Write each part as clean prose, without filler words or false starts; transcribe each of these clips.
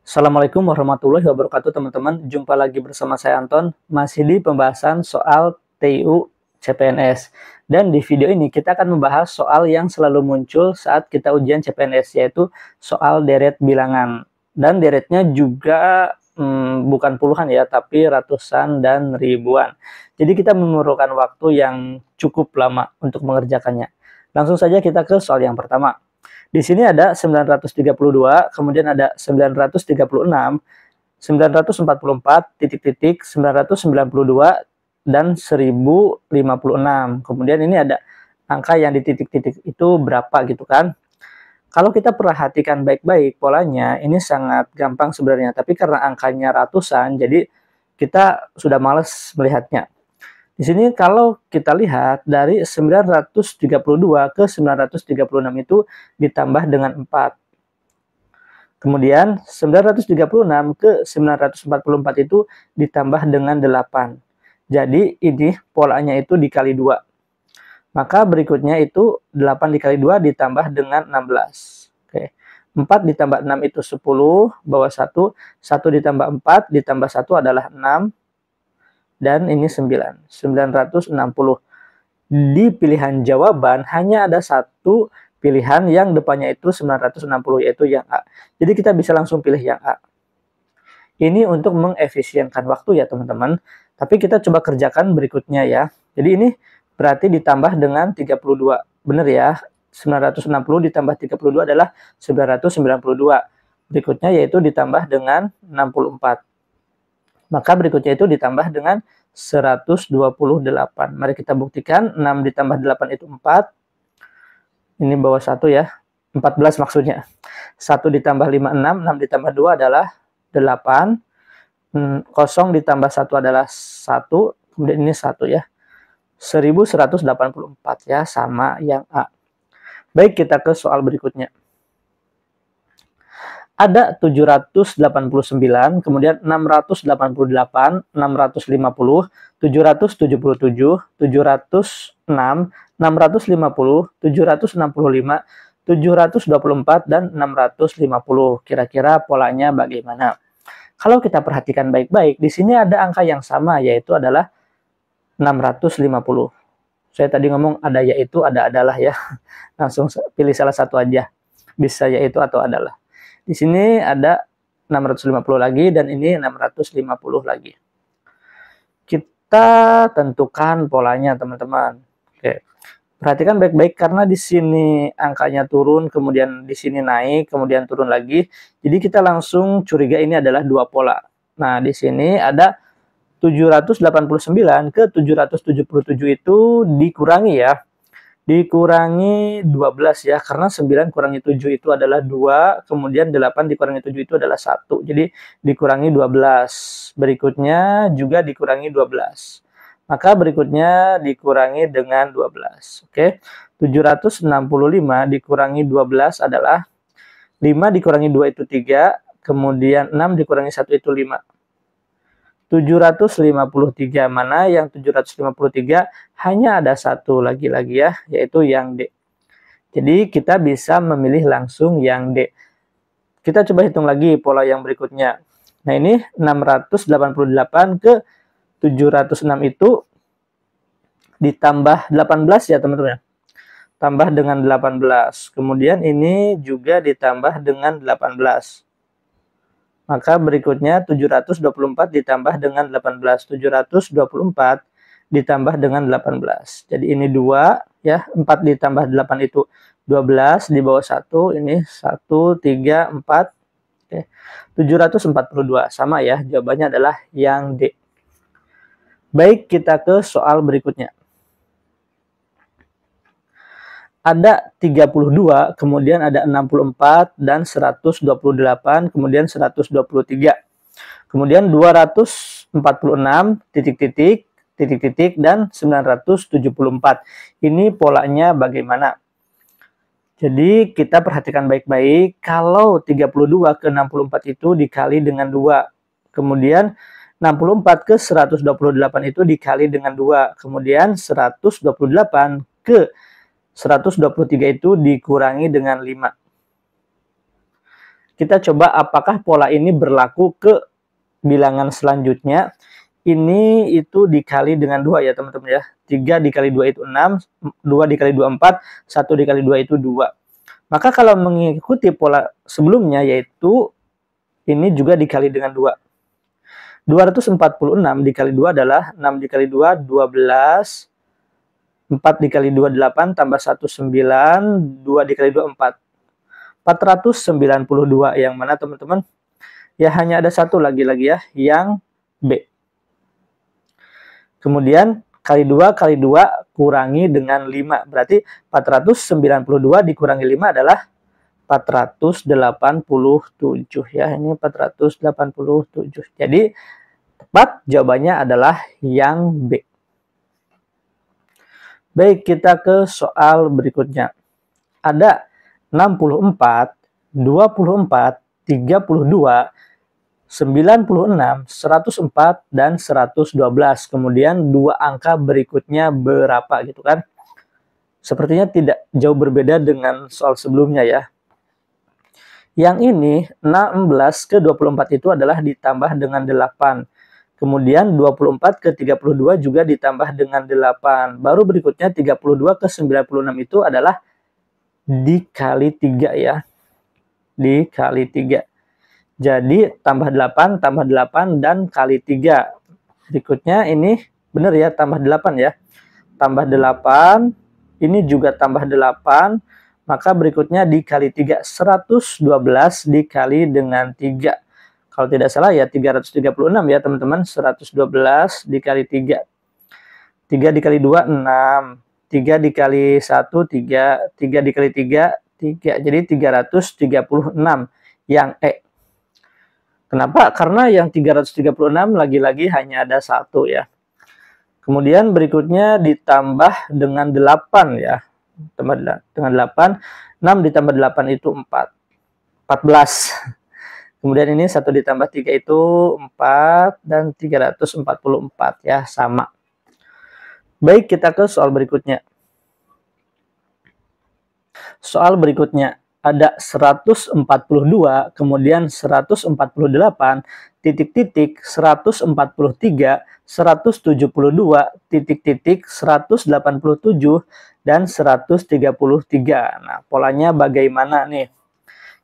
Assalamualaikum warahmatullahi wabarakatuh teman-teman. Jumpa lagi bersama saya Anton, masih di pembahasan soal TIU CPNS. Dan di video ini kita akan membahas soal yang selalu muncul saat kita ujian CPNS, yaitu soal deret bilangan. Dan deretnya juga bukan puluhan ya, tapi ratusan dan ribuan. Jadi kita memerlukan waktu yang cukup lama untuk mengerjakannya. Langsung saja kita ke soal yang pertama. Di sini ada 932, kemudian ada 936, 944, titik-titik, 992, dan 1056. Kemudian ini ada angka yang di titik-titik itu berapa gitu kan. Kalau kita perhatikan baik-baik polanya, ini sangat gampang sebenarnya. Tapi karena angkanya ratusan, jadi kita sudah males melihatnya. Di sini kalau kita lihat dari 932 ke 936 itu ditambah dengan 4. Kemudian 936 ke 944 itu ditambah dengan 8. Jadi ini polanya itu dikali 2. Maka berikutnya itu 8 dikali 2 ditambah dengan 16. Oke. 4 ditambah 6 itu 10, bawah 1. 1 ditambah 4 ditambah 1 adalah 6. Dan ini 9, 960. Di pilihan jawaban hanya ada satu pilihan yang depannya itu 960, yaitu yang A. Jadi kita bisa langsung pilih yang A. Ini untuk mengefisienkan waktu ya teman-teman. Tapi kita coba kerjakan berikutnya ya. Jadi ini berarti ditambah dengan 32. Benar ya, 960 ditambah 32 adalah 992. Berikutnya yaitu ditambah dengan 64. Maka berikutnya itu ditambah dengan 128. Mari kita buktikan. 6 ditambah 8 itu 4. Ini bawah 1 ya. 14 maksudnya. 1 ditambah 5, 6. 6 ditambah 2 adalah 8. 0 ditambah 1 adalah 1. Kemudian ini 1 ya. 1184 ya. Sama yang A. Baik, kita ke soal berikutnya. Ada 789, kemudian 688, 650, 777, 706, 650, 765, 724, dan 650. Kira-kira polanya bagaimana? Kalau kita perhatikan baik-baik, di sini ada angka yang sama, yaitu adalah 650. Saya tadi ngomong ada yaitu, ada adalah ya. Langsung pilih salah satu aja. Bisa yaitu atau adalah. Di sini ada 650 lagi dan ini 650 lagi. Kita tentukan polanya teman-teman. Oke. Perhatikan baik-baik karena di sini angkanya turun, kemudian di sini naik, kemudian turun lagi. Jadi kita langsung curiga ini adalah dua pola. Nah, di sini ada 789 ke 777 itu dikurangi ya. Dikurangi 12 ya, karena 9 kurangi 7 itu adalah 2, kemudian 8 dikurangi 7 itu adalah 1. Jadi dikurangi 12. Berikutnya juga dikurangi 12. Maka berikutnya dikurangi dengan 12. Oke. 765 dikurangi 12 adalah 5 dikurangi 2 itu 3, kemudian 6 dikurangi 1 itu 5. 753, mana yang 753 hanya ada satu lagi-lagi ya, yaitu yang D. Jadi kita bisa memilih langsung yang D. Kita coba hitung lagi pola yang berikutnya. Nah ini 688 ke 706 itu ditambah 18 ya teman-teman. Tambah dengan 18. Kemudian ini juga ditambah dengan 18. Maka berikutnya 724 ditambah dengan 18. 724 ditambah dengan 18. Jadi ini 2 ya. 4 ditambah 8 itu 12. Di bawah 1 ini 1, 3, 4. Oke. 742. Sama ya. Jawabannya adalah yang D. Baik, kita ke soal berikutnya. Ada 32, kemudian ada 64, dan 128, kemudian 123. Kemudian 246, titik-titik, titik-titik, dan 974. Ini polanya bagaimana? Jadi kita perhatikan baik-baik, kalau 32 ke 64 itu dikali dengan 2. Kemudian 64 ke 128 itu dikali dengan 2. Kemudian 128 ke 123 itu dikurangi dengan 5. kita coba apakah pola ini berlaku ke bilangan selanjutnya. Ini itu dikali dengan 2 ya teman-teman ya. 3 dikali 2 itu 6, 2 dikali 2 4, 1 dikali 2 itu 2. Maka kalau mengikuti pola sebelumnya, yaitu ini juga dikali dengan 2. 246 dikali 2 adalah 6 dikali 2, 12. 4 dikali 2, 8, tambah 1, 9. 2 dikali 2, 4. 492, yang mana teman-teman? Ya hanya ada satu lagi-lagi ya, yang B. Kemudian kali 2 kali 2 kurangi dengan 5. Berarti 492 dikurangi 5 adalah 487 ya. Ini 487. Jadi tepat jawabannya adalah yang B. Baik, kita ke soal berikutnya. Ada 64, 24, 32, 96, 104, dan 112. Kemudian dua angka berikutnya berapa gitu kan. Sepertinya tidak jauh berbeda dengan soal sebelumnya ya. Yang ini 16 ke 24 itu adalah ditambah dengan 8. Kemudian 24 ke 32 juga ditambah dengan 8. Baru berikutnya 32 ke 96 itu adalah dikali 3 ya. Dikali 3. Jadi tambah 8, dan kali 3. Berikutnya ini benar ya, tambah 8 ya. Tambah 8, ini juga tambah 8. Maka berikutnya dikali 3, 112 dikali dengan 3. Kalau tidak salah ya 336 ya teman-teman. 112 dikali 3. 3 dikali 2, 6. 3 dikali 1, 3. 3 dikali 3, 3. Jadi 336 yang E. Kenapa? Karena yang 336 lagi-lagi hanya ada satu ya. Kemudian berikutnya ditambah dengan 8 ya. Tambah dengan 8. 6 ditambah 8 itu 4. 14. Kemudian ini 1 ditambah 3 itu 4. Dan 344 ya. Sama. Baik, kita ke soal berikutnya. Soal berikutnya. Ada 142, kemudian 148, titik-titik, 143, 172, titik-titik, 187, dan 133. Nah, polanya bagaimana nih?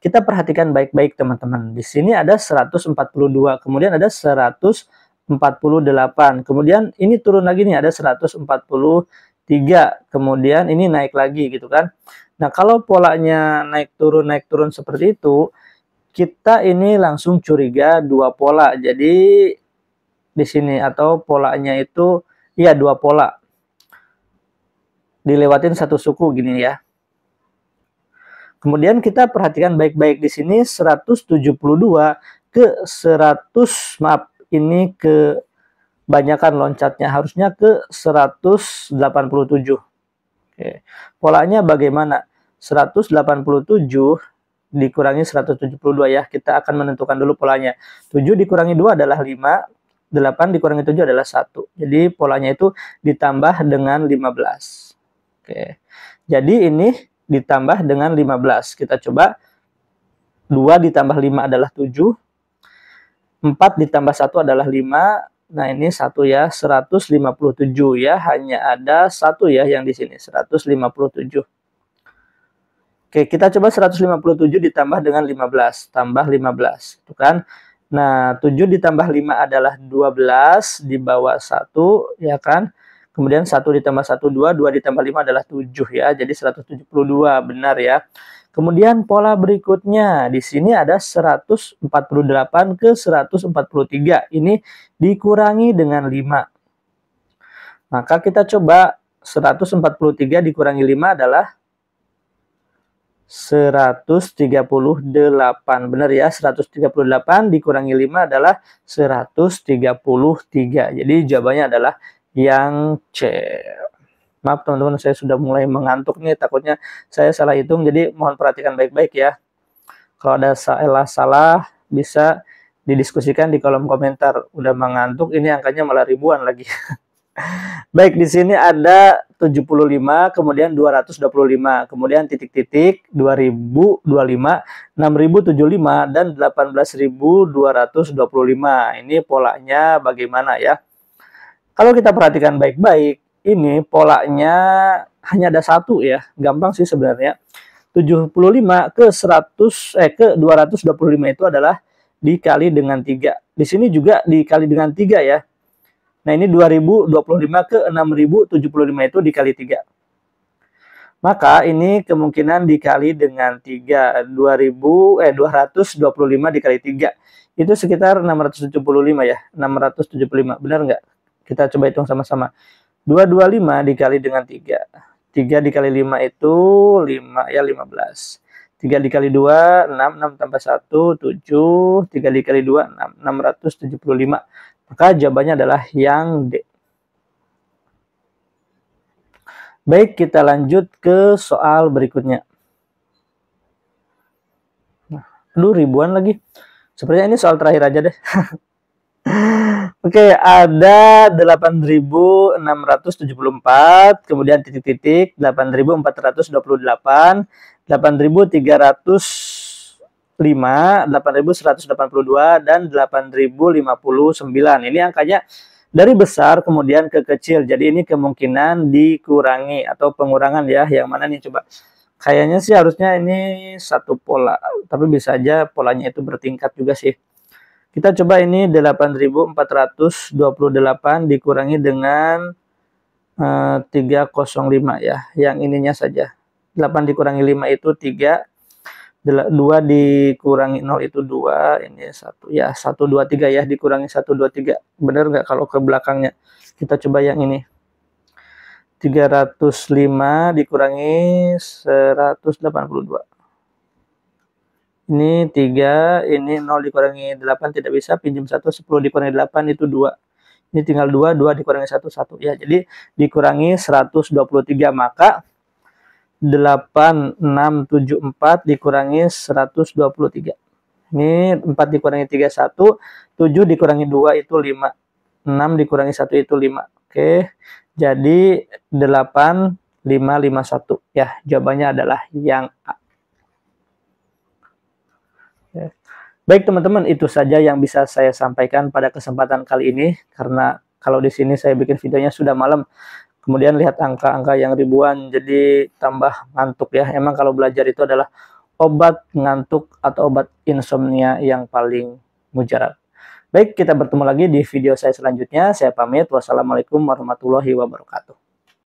Kita perhatikan baik-baik teman-teman. Di sini ada 142, kemudian ada 148, kemudian ini turun lagi nih, ada 143, kemudian ini naik lagi gitu kan. Nah, kalau polanya naik turun seperti itu, kita ini langsung curiga dua pola. Jadi di sini atau polanya itu ya dua pola. Dilewatin satu suku gini ya. Kemudian kita perhatikan baik-baik di sini 172 ke 100, maaf, ini ke banyakan loncatnya, harusnya ke 187. Oke. Polanya bagaimana? 187 dikurangi 172 ya. Kita akan menentukan dulu polanya. 7 dikurangi 2 adalah 5. 8 dikurangi 7 adalah 1. Jadi polanya itu ditambah dengan 15. Oke. Jadi ini ditambah dengan 15. Kita coba. 2 ditambah 5 adalah 7. 4 ditambah 1 adalah 5. Nah, ini 1 ya, 157 ya, hanya ada 1 ya yang di sini, 157. Oke, kita coba 157 ditambah dengan 15, tambah 15, itu kan. Nah, 7 ditambah 5 adalah 12, di bawah 1, ya kan. Kemudian 1 ditambah 1, 2, 2 ditambah 5 adalah 7 ya, jadi 172, benar ya. Kemudian pola berikutnya, di sini ada 148 ke 143. Ini dikurangi dengan 5. Maka kita coba 143 dikurangi 5 adalah 138. Benar ya, 138 dikurangi 5 adalah 133. Jadi jawabannya adalah yang C. Maaf teman-teman, saya sudah mulai mengantuk nih, takutnya saya salah hitung, jadi mohon perhatikan baik-baik ya. Kalau ada salah bisa didiskusikan di kolom komentar. Udah mengantuk, ini angkanya malah ribuan lagi. Baik, di sini ada 75, kemudian 225, kemudian titik-titik 2025, 6075 dan 18.225. Ini polanya bagaimana ya? Kalau kita perhatikan baik-baik, ini polanya hanya ada satu ya. Gampang sih sebenarnya. 75 ke 100 ke 225 itu adalah dikali dengan 3. Di sini juga dikali dengan 3 ya. Nah, ini 2025 ke 6075 itu dikali 3. Maka ini kemungkinan dikali dengan 3. 225 dikali 3. Itu sekitar 675 ya. 675. Benar nggak? Kita coba hitung sama-sama. 225 dikali dengan 3. 3 dikali 5 itu 5 ya, 15. 3 dikali 2, 6, 6 tambah 1, 7, 3 dikali 2, 6, 675. Maka jawabannya adalah yang D. Baik, kita lanjut ke soal berikutnya. Nah, aduh, ribuan lagi. Sepertinya ini soal terakhir aja deh. Oke, ada 8.674, kemudian titik-titik 8.428, 8.305, 8.182 dan 8.059. Ini angkanya dari besar kemudian ke kecil. Jadi ini kemungkinan dikurangi atau pengurangan ya. Yang mana nih coba? Kayaknya sih harusnya ini satu pola, tapi bisa aja polanya itu bertingkat juga sih. Kita coba ini 8.428 dikurangi dengan 305 ya. Yang ininya saja. 8 dikurangi 5 itu 3. 2 dikurangi 0 itu 2. Ini 1. Ya, 1, 2, 3 ya. Dikurangi 1, 2, 3. Benar nggak kalau ke belakangnya? Kita coba yang ini. 305 dikurangi 182. Ini 3, ini 0 dikurangi 8 tidak bisa, pinjam 1, 10 dikurangi 8 itu 2. Ini tinggal 2, 2 dikurangi 1, 1. Ya, jadi dikurangi 123, maka 8674 dikurangi 123. Ini 4 dikurangi 3, 1. 7 dikurangi 2 itu 5. 6 dikurangi 1 itu 5. Oke, jadi 8551. Ya, jawabannya adalah yang A. Baik teman-teman, itu saja yang bisa saya sampaikan pada kesempatan kali ini. Karena kalau di sini saya bikin videonya sudah malam, kemudian lihat angka-angka yang ribuan, jadi tambah ngantuk ya. Emang kalau belajar itu adalah obat ngantuk atau obat insomnia yang paling mujarab. Baik, kita bertemu lagi di video saya selanjutnya. Saya pamit. Wassalamualaikum warahmatullahi wabarakatuh.